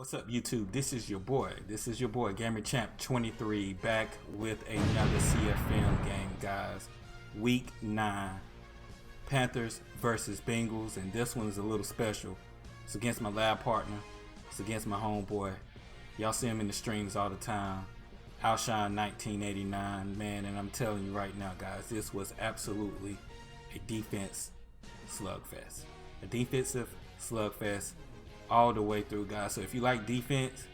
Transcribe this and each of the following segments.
What's up, YouTube? This is your boy, Gamer Champ 23, back with another CFM game, guys. Week 9, Panthers versus Bengals, and this one is a little special. It's against my lab partner. It's against my homeboy. Y'all see him in the streams all the time. Outshine 1989, man, and I'm telling you right now, guys, this was absolutely a defense slugfest. A defensive slugfest all the way through, guys. So if you like defense,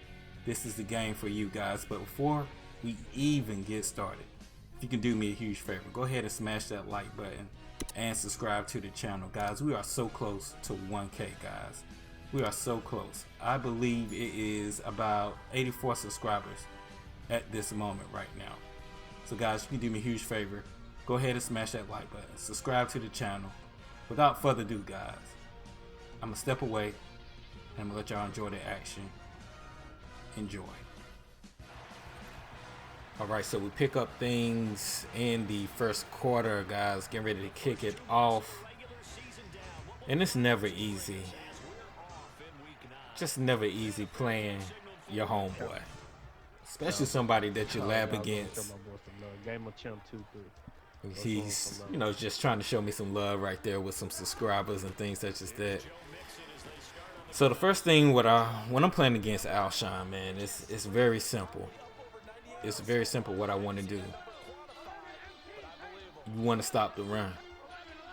this is the game for you guys. But before we even get started, if you can do me a huge favor, go ahead and smash that like button and subscribe to the channel, guys. We are so close to 1K, guys. We are so close. I believe it is about 84 subscribers at this moment right now. So guys, you can do me a huge favor, go ahead and smash that like button, subscribe to the channel. Without further ado, guys, I'm gonna step away and I'm gonna let y'all enjoy the action. Enjoy. Alright, so we pick up things in the first quarter, guys. Getting ready to kick it off. And it's never easy. Just never easy playing your homeboy. Especially somebody that you lab against. He's, just trying to show me some love right there with some subscribers and things such as that. So the first thing when I'm playing against Outshine, man, it's very simple. It's very simple what I want to do. You want to stop the run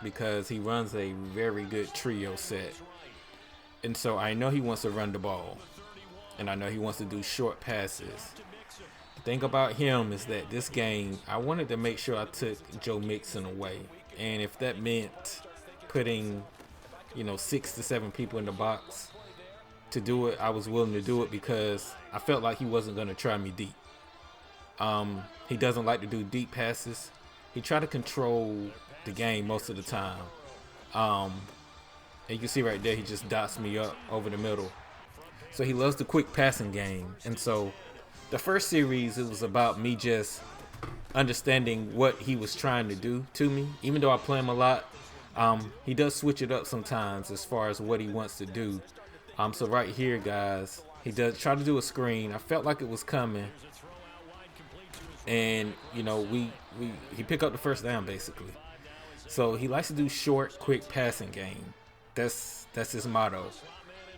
because he runs a very good trio set. And so I know he wants to run the ball. And I know he wants to do short passes. The thing about him is that this game, I wanted to make sure I took Joe Mixon away. And if that meant putting 6 to 7 people in the box to do it, I was willing to do it because I felt like he wasn't going to try me deep. He doesn't like to do deep passes. He tried to control the game most of the time. And you can see right there, he just dots me up over the middle. So he loves the quick passing game. And so the first series, it was about me just understanding what he was trying to do to me. Even though I play him a lot, he does switch it up sometimes as far as what he wants to do. So right here, guys, he does try to do a screen. I felt like it was coming. And, he picked up the first down, basically. So he likes to do short, quick passing game. That's his motto.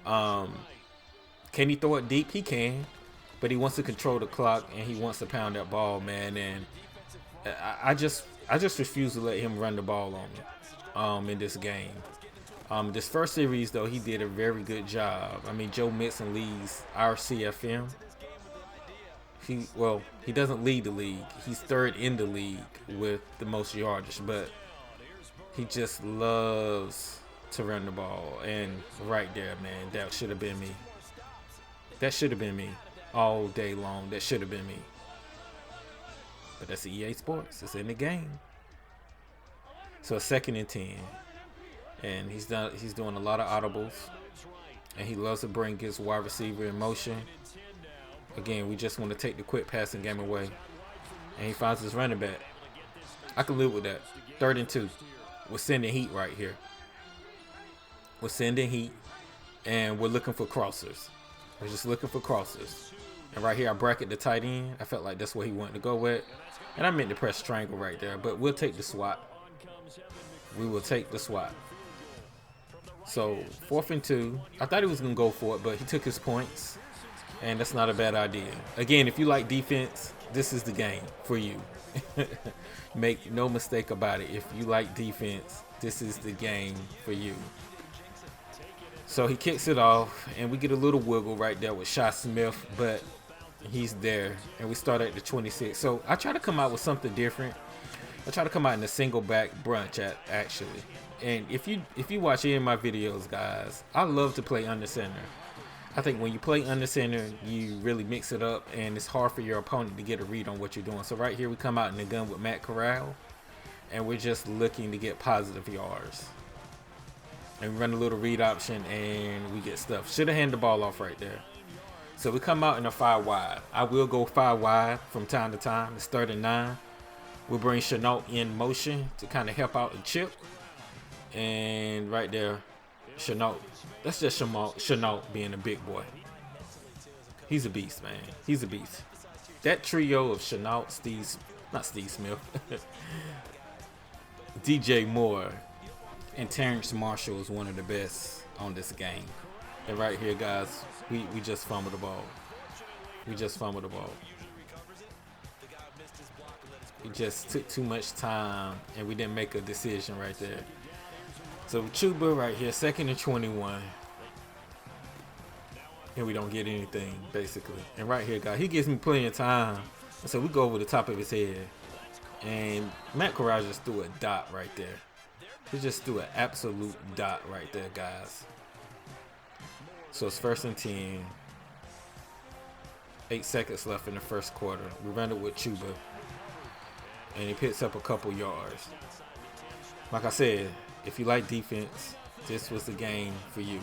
Can he throw it deep? He can. But he wants to control the clock and he wants to pound that ball, man. And I just refuse to let him run the ball on me in this game. This first series, though, he did a very good job. I mean, Joe Mixon leads our CFM. He doesn't lead the league. He's third in the league with the most yardage, but he just loves to run the ball. And right there, man, that should have been me. That should have been me all day long. That should have been me. But that's EA Sports. It's in the game. So a 2nd and 10. And he's doing a lot of audibles. And he loves to bring his wide receiver in motion. Again, we just want to take the quick passing game away. And he finds his running back. I can live with that. 3rd and 2. We're sending heat right here. We're sending heat. And we're looking for crossers. We're just looking for crossers. And right here, I bracket the tight end. I felt like that's what he wanted to go with. And I meant to press triangle right there. But we'll take the swat. We will take the swat. So, 4th and 2. I thought he was going to go for it, but he took his points. And that's not a bad idea. Again, if you like defense, this is the game for you. Make no mistake about it. If you like defense, this is the game for you. So he kicks it off, and we get a little wiggle right there with Shy Smith, but he's there, and we start at the 26. So I try to come out with something different. I try to come out in a single back brunch, actually. And if you watch any of my videos, guys, I love to play under center. I think when you play under center, you really mix it up, and it's hard for your opponent to get a read on what you're doing. So right here, we come out in the gun with Matt Corral, and we're just looking to get positive yards. And we run a little read option, and we get stuff. Should have handed the ball off right there. So we come out in a 5 wide. I will go 5 wide from time to time. It's 3rd and 9. We'll bring Chenault in motion to kind of help out the chip. And right there, Chenault. That's just Chenault being a big boy. He's a beast, man. He's a beast. That trio of Chenault, not Steve Smith, DJ Moore, and Terrence Marshall is one of the best on this game. And right here, guys, we just fumbled the ball. We just fumbled the ball. We just took too much time, and we didn't make a decision right there. So Chuba right here, 2nd and 21. And we don't get anything, basically. And right here, guys, he gives me plenty of time. So we go over the top of his head. And Matt Corral just threw a dot right there. He just threw an absolute dot right there, guys. So it's 1st and 10. 8 seconds left in the first quarter. We run it with Chuba. And he picks up a couple yards. Like I said, if you like defense, this was the game for you.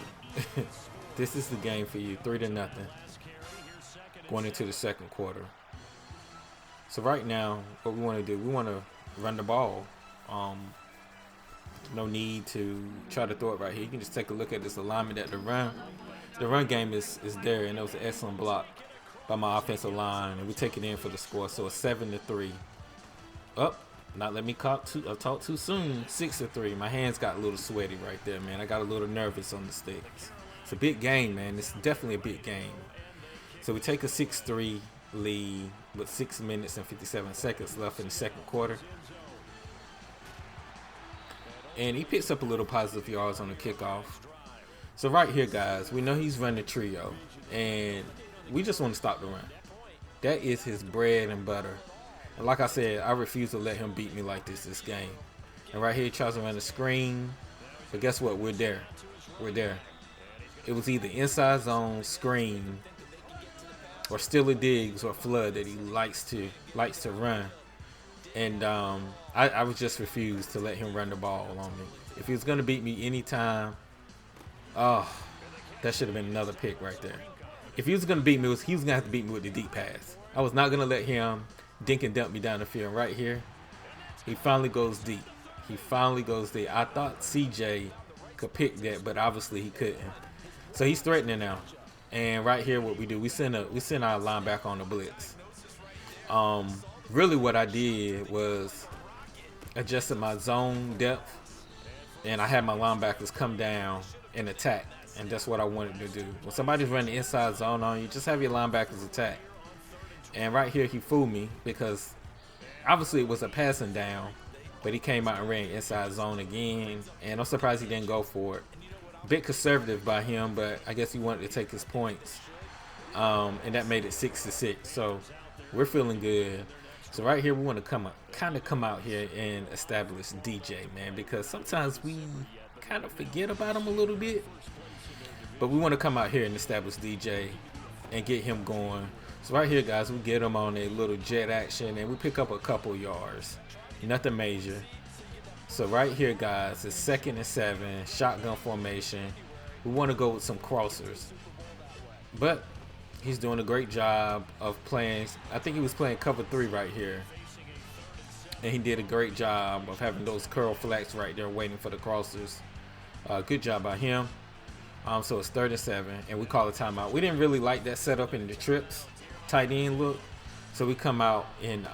This is the game for you. 3-0 going into the second quarter. So right now, what we want to do, we want to run the ball. No need to try to throw it right here. You can just take a look at this alignment at the run game is there, and it was an excellent block by my offensive line, and we take it in for the score. So it's 7-3. Up, not let me talk too soon. 6-3. My hands got a little sweaty right there, man. I got a little nervous on the sticks. It's a big game, man. It's definitely a big game. So we take a 6-3 lead with 6 minutes and 57 seconds left in the second quarter. And he picks up a little positive yards on the kickoff. So right here, guys, we know he's running a trio, and we just want to stop the run. That is his bread and butter. And like I said, I refuse to let him beat me like this game. And right here, he tries to run the screen. But guess what? We're there. We're there. It was either inside zone, screen, or Steeler Diggs or flood that he likes to run. And I was just refused to let him run the ball on me. If he was going to beat me anytime, that should have been another pick right there. If he was going to beat me, he was going to have to beat me with the deep pass. I was not going to let him dink and dump me down the field. Right here, he finally goes deep. He finally goes deep. I thought CJ could pick that, but obviously he couldn't. So he's threatening now. And right here, what we do, we send our linebacker on the blitz. Really what I did was adjusted my zone depth, and I had my linebackers come down and attack. And that's what I wanted to do. When somebody's running inside zone on you, just have your linebackers attack. And right here, he fooled me because obviously it was a passing down, but he came out and ran inside zone again. And I'm surprised he didn't go for it. A bit conservative by him, but I guess he wanted to take his points. And that made it 6-6. So we're feeling good. So right here, we want to come out here and establish DJ, man, because sometimes we kind of forget about him a little bit. But we want to come out here and establish DJ and get him going. So right here, guys, we get him on a little jet action, and we pick up a couple yards. Nothing major. So right here, guys, it's 2nd and 7, shotgun formation. We want to go with some crossers. But he's doing a great job of playing. I think he was playing cover 3 right here. And he did a great job of having those curl flats right there waiting for the crossers. Good job by him. So it's 3rd and 7, and we call a timeout. We didn't really like that setup in the trips tight end look, so we come out in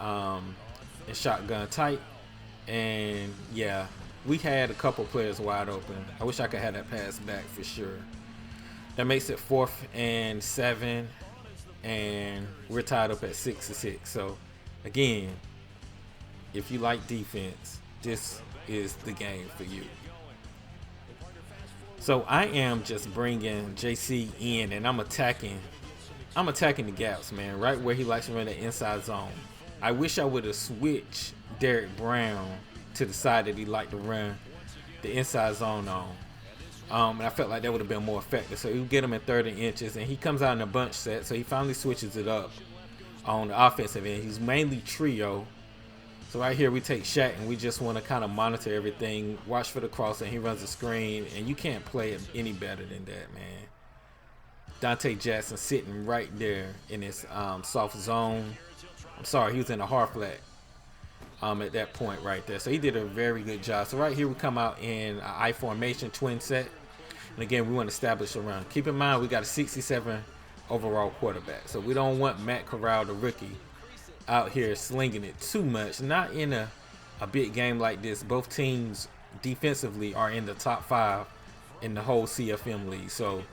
shotgun tight, and yeah, we had a couple players wide open. I wish I could have that pass back for sure. That makes it 4th and 7, and we're tied up at 6-6. So again, if you like defense, this is the game for you. So I am just bringing JC in, and I'm attacking the gaps, man, right where he likes to run the inside zone. I wish I would have switched Derek Brown to the side that he liked to run the inside zone on. And I felt like that would have been more effective. So you get him at 3rd and inches, and he comes out in a bunch set, so he finally switches it up on the offensive end. He's mainly trio. So right here, we take Shaq, and we just want to kind of monitor everything, watch for the cross, and he runs the screen, and you can't play it any better than that, man. Dante Jackson sitting right there in his soft zone. I'm sorry, he was in a hard flat at that point right there. So he did a very good job. So right here, we come out in an I formation twin set. And again, we want to establish a run. Keep in mind, we got a 67 overall quarterback. So we don't want Matt Corral, the rookie, out here slinging it too much. Not in a big game like this. Both teams defensively are in the top 5 in the whole CFM league. So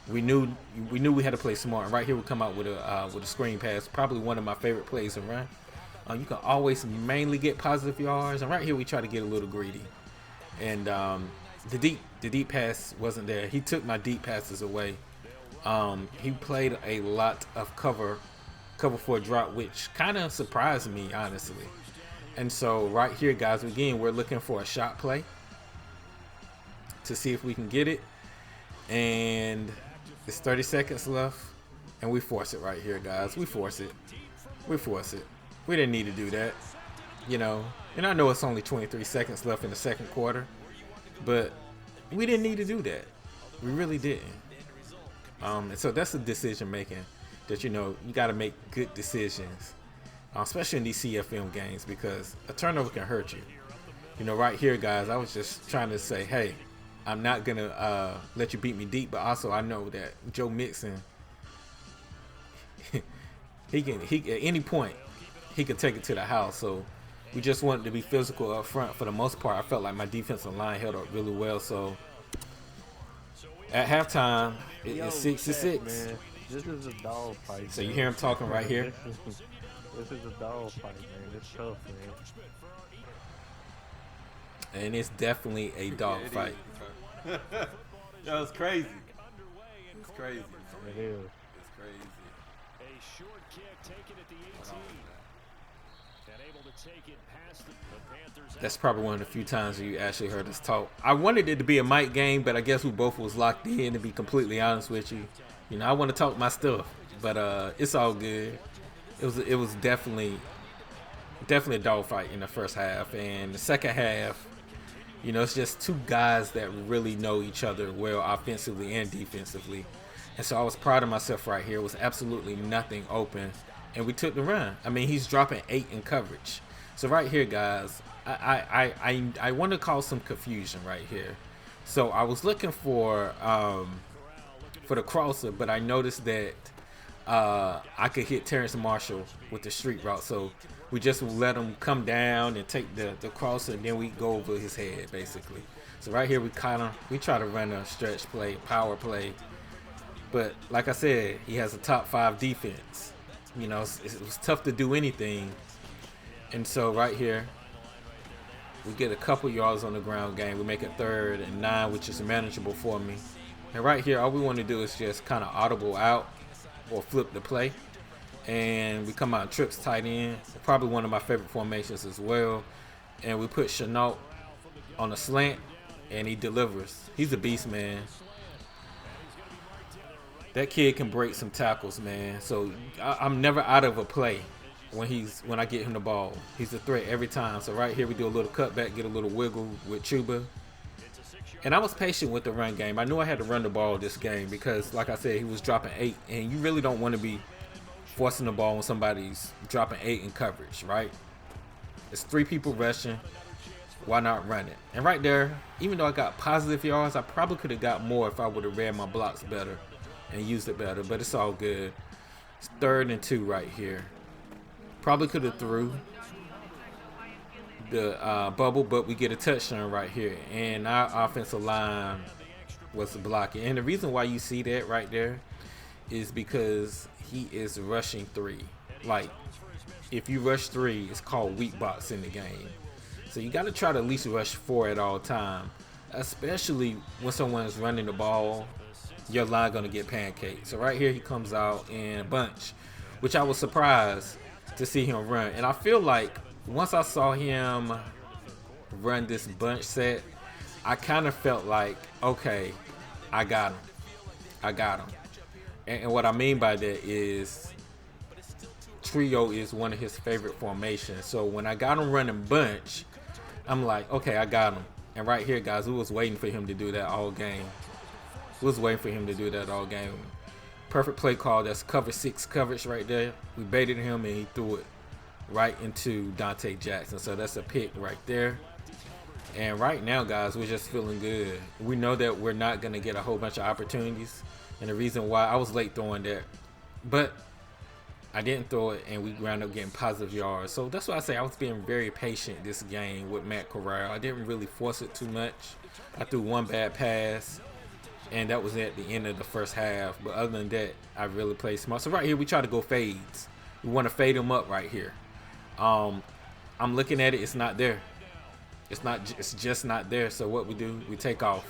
we knew we had to play smart. And right here we come out with a screen pass. Probably one of my favorite plays to run. You can always mainly get positive yards. And right here we try to get a little greedy. And the deep pass wasn't there. He took my deep passes away. He played a lot of cover for a drop, which kind of surprised me, honestly. And so right here, guys, again, we're looking for a shot play to see if we can get it. And it's 30 seconds left, and we force it right here, guys. We force it. We didn't need to do that, you know. And I know it's only 23 seconds left in the second quarter, but we didn't need to do that. We really didn't. And so that's the decision making that, you know, you got to make good decisions, especially in these CFM games, because a turnover can hurt you. You know, right here, guys, I was just trying to say, hey, I'm not going to let you beat me deep, but also I know that Joe Mixon, he at any point, he could take it to the house. So we just wanted to be physical up front. For the most part, I felt like my defensive line held up really well. So at halftime, it's 6-6. Man, this is a dog fight. So you hear him talking right here. This is a dog fight, man. It's tough, man. And it's definitely a dog fight. Yo, it's crazy. It's crazy. It is. It's crazy. A short kick taken at the 18. And able to take it past the Panthers. That's probably one of the few times you actually heard us talk. I wanted it to be a mic game, but I guess we both was locked in, to be completely honest with you. You know, I want to talk my stuff, but it's all good. It was definitely a dogfight in the first half, and the second half, you know, it's just two guys that really know each other well, offensively and defensively. And so I was proud of myself right here. It was absolutely nothing open, and we took the run. I mean, he's dropping 8 in coverage. So right here, guys, I want to cause some confusion right here. So I was looking for the crosser, but I noticed that I could hit Terrence Marshall with the street route. So we just let him come down and take the crosser, and then we go over his head, basically. So right here, we try to run a stretch play, power play. But like I said, he has a top 5 defense. You know, it was tough to do anything. And so right here, we get a couple yards on the ground game. We make it 3rd and 9, which is manageable for me. And right here, all we want to do is just kind of audible out or flip the play. And we come out trips tight end. Probably one of my favorite formations as well. And we put Chenault on a slant, and he delivers. He's a beast, man. That kid can break some tackles, man. So I'm never out of a play when I get him the ball. He's a threat every time. So right here we do a little cutback, get a little wiggle with Chuba. And I was patient with the run game. I knew I had to run the ball this game because, like I said, he was dropping 8. And you really don't want to be forcing the ball when somebody's dropping 8 in coverage, right? It's 3 people rushing. Why not run it? And right there, even though I got positive yards, I probably could have got more if I would have ran my blocks better and used it better, but it's all good. It's 3rd and 2 right here. Probably could have threw the bubble, but we get a touchdown right here, and our offensive line was blocking. And the reason why you see that right there is because he is rushing 3. Like, if you rush 3, it's called weak box in the game. So you got to try to at least rush 4 at all time, especially when someone's running the ball. Your line gonna get pancaked. So right here he comes out in a bunch, which I was surprised to see him run. And I feel like once I saw him run this bunch set, I kind of felt like, okay, I got him. And what I mean by that is trio is one of his favorite formations. So when I got him running bunch, I'm like, okay, I got him. And right here, guys, we was waiting for him to do that all game. Perfect play call. That's cover 6 coverage right there. We baited him and he threw it right into Dante Jackson. So that's a pick right there. And right now, guys, we're just feeling good. We know that we're not going to get a whole bunch of opportunities And the reason why I was late throwing that, but I didn't throw it, and we wound up getting positive yards. So that's why I say I was being very patient this game with Matt Corral. I didn't really force it too much. I threw one bad pass, and that was at the end of the first half. But other than that, I really played smart. So right here, we try to go fades. We want to fade them up right here. I'm looking at it. It's not there. It's just not there. So what we do, we take off,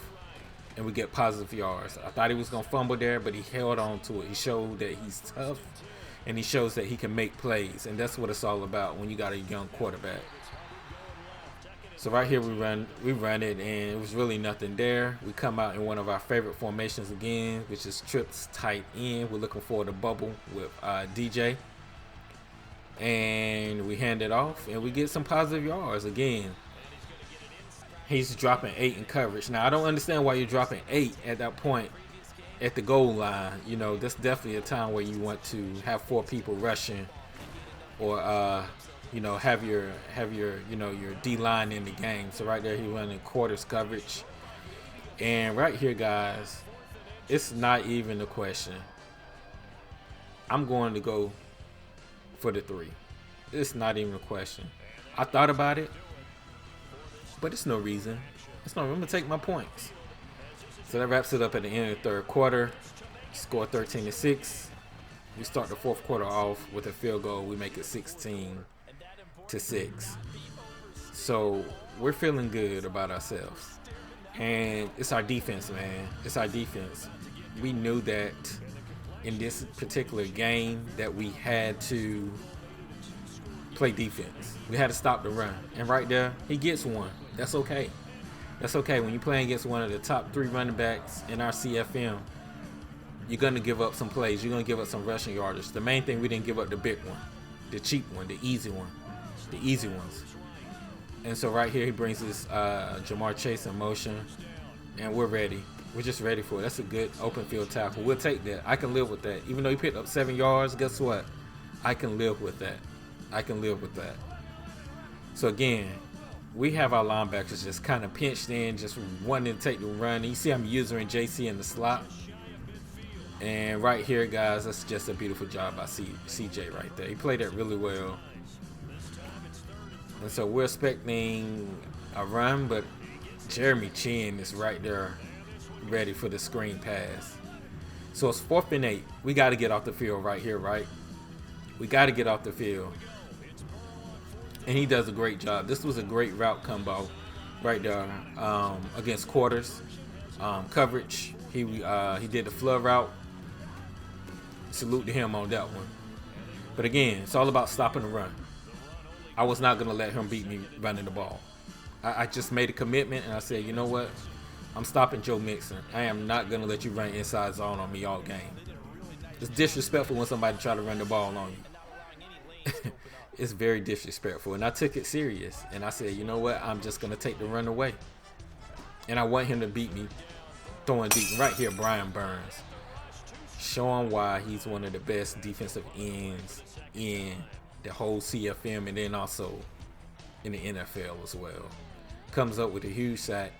and we get positive yards. I thought he was going to fumble there, but he held on to it. He showed that he's tough, and he shows that he can make plays. And that's what it's all about when you got a young quarterback. So right here we run it, and it was really nothing there. We come out in one of our favorite formations again, which is trips tight end. We're looking for the bubble with DJ. And we hand it off, and we get some positive yards again. He's dropping 8 in coverage. Now, I don't understand why you're dropping 8 at that point at the goal line. You know, that's definitely a time where you want to have 4 people rushing, or you know, have your your D line in the game. So right there, he running quarters coverage. And right here, guys, it's not even a question. I'm going to go for the 3. It's not even a question. I thought about it, but it's no reason. I'm going to take my points. So that wraps it up at the end of the third quarter. Score 13-6. We start the fourth quarter off with a field goal. We make it 16-6. So we're feeling good about ourselves. And it's our defense, man. It's our defense. We knew that in this particular game that we had to play defense. We had to stop the run. And right there, he gets one. That's okay. That's okay. When you're playing against one of the top 3 running backs in our CFM, you're going to give up some plays. You're going to give up some rushing yardage. The main thing, we didn't give up the big one, the cheap one, the easy one, the easy ones. And so right here, he brings this Jamar Chase in motion, and we're ready. We're just ready for it. That's a good open field tackle. We'll take that. I can live with that. Even though he picked up 7 yards, guess what? I can live with that. I can live with that. So again, we have our linebackers just kind of pinched in, just wanting to take the run. You see I'm using JC in the slot. And right here, guys, that's just a beautiful job by CJ right there. He played that really well. And so we're expecting a run, but Jeremy Chin is right there ready for the screen pass. So it's 4th and 8. We got to get off the field right here, right? We got to get off the field. And he does a great job. This was a great route combo right there against quarters. Coverage. He did the flood route. Salute to him on that one. But again, it's all about stopping the run. I was not going to let him beat me running the ball. I just made a commitment, and I said, you know what? I'm stopping Joe Mixon. I am not going to let you run inside zone on me all game. It's disrespectful when somebody try to run the ball on you. It's very disrespectful, and I took it serious. And I said, you know what? I'm just going to take the run away. And I want him to beat me throwing deep. Right here, Brian Burns. Showing why he's one of the best defensive ends in the whole CFM, and then also in the NFL as well. Comes up with a huge sack.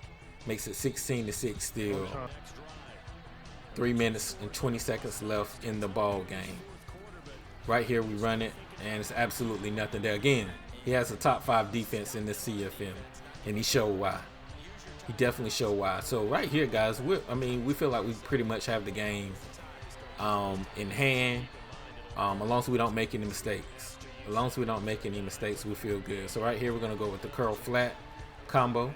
Makes it 16-6 still. 3 minutes and 20 seconds left in the ball game. Right here we run it, and it's absolutely nothing there. Again, he has a top 5 defense in the CFM, and he showed why. He definitely showed why. So right here, guys, we feel like we pretty much have the game in hand, as long as we don't make any mistakes. As long as we don't make any mistakes, we feel good. So right here, we're going to go with the curl flat combo.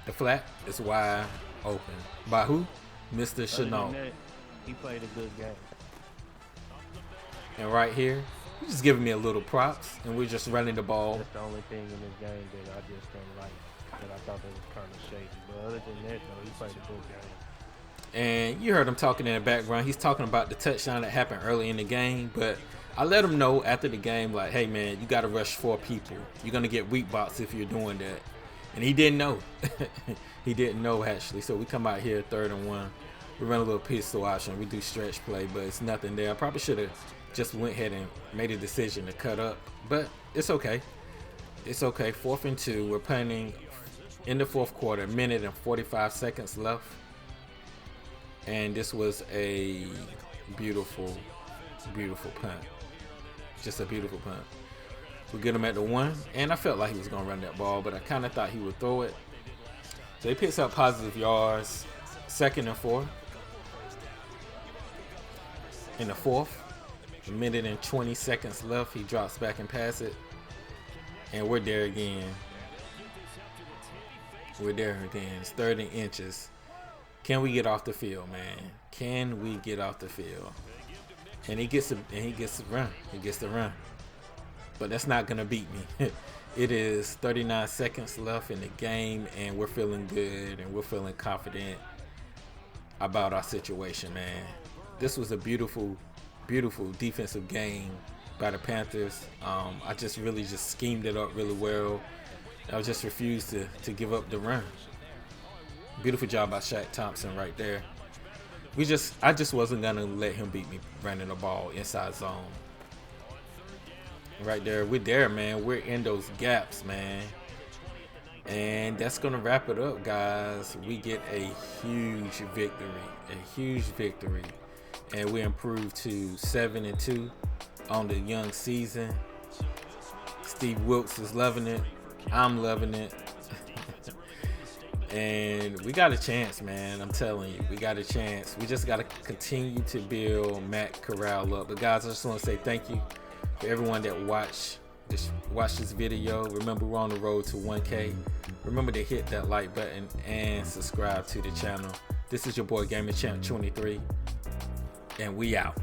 The flat is wide open. By who? Mr. Chenault. He played a good game. And right here, he's just giving me a little props, and we're just running the ball. That's the only thing in this game that I just don't like, that I thought that was kind of shaky. But other than that, though, he played a good game. And you heard him talking in the background. He's talking about the touchdown that happened early in the game. But I let him know after the game, like, hey, man, you got to rush 4 people. You're going to get weak box if you're doing that. And he didn't know. He didn't know, actually. So we come out here 3rd and 1. We run a little pistol option. We do stretch play, but it's nothing there. I probably should have just went ahead and made a decision to cut up. But it's okay. It's okay. 4th and 2. We're punting in the 4th quarter. 1 minute and 45 seconds left. And this was a beautiful punt. Just a beautiful punt. We get him at the 1, and I felt like he was going to run that ball, but I kind of thought he would throw it. So he picks up positive yards, 2nd and 4. In the 4th, a minute and 20 seconds left, he drops back and passes it. And we're there again. We're there again. It's 30 inches. Can we get off the field, man? Can we get off the field? And he gets the run. He gets the run. But that's not gonna beat me. It is 39 seconds left in the game, and we're feeling good and we're feeling confident about our situation, man. This was a beautiful defensive game by the Panthers. I just really schemed it up really well. I just refused to give up the run. Beautiful job by Shaq Thompson right there. I just wasn't gonna let him beat me running the ball inside zone. Right there, we're there, man. We're in those gaps, man. And that's gonna wrap it up, guys. We get a huge victory, and we improved to 7-2 on the young season. Steve Wilkes is loving it. I'm loving it. And we got a chance, man. I'm telling you, we got a chance. We just got to continue to build Matt Corral up. But guys, I just want to say thank you for everyone that watched this video. Remember, we're on the road to 1K. Remember to hit that like button and subscribe to the channel. This is your boy Gaming Champ 23, and we out.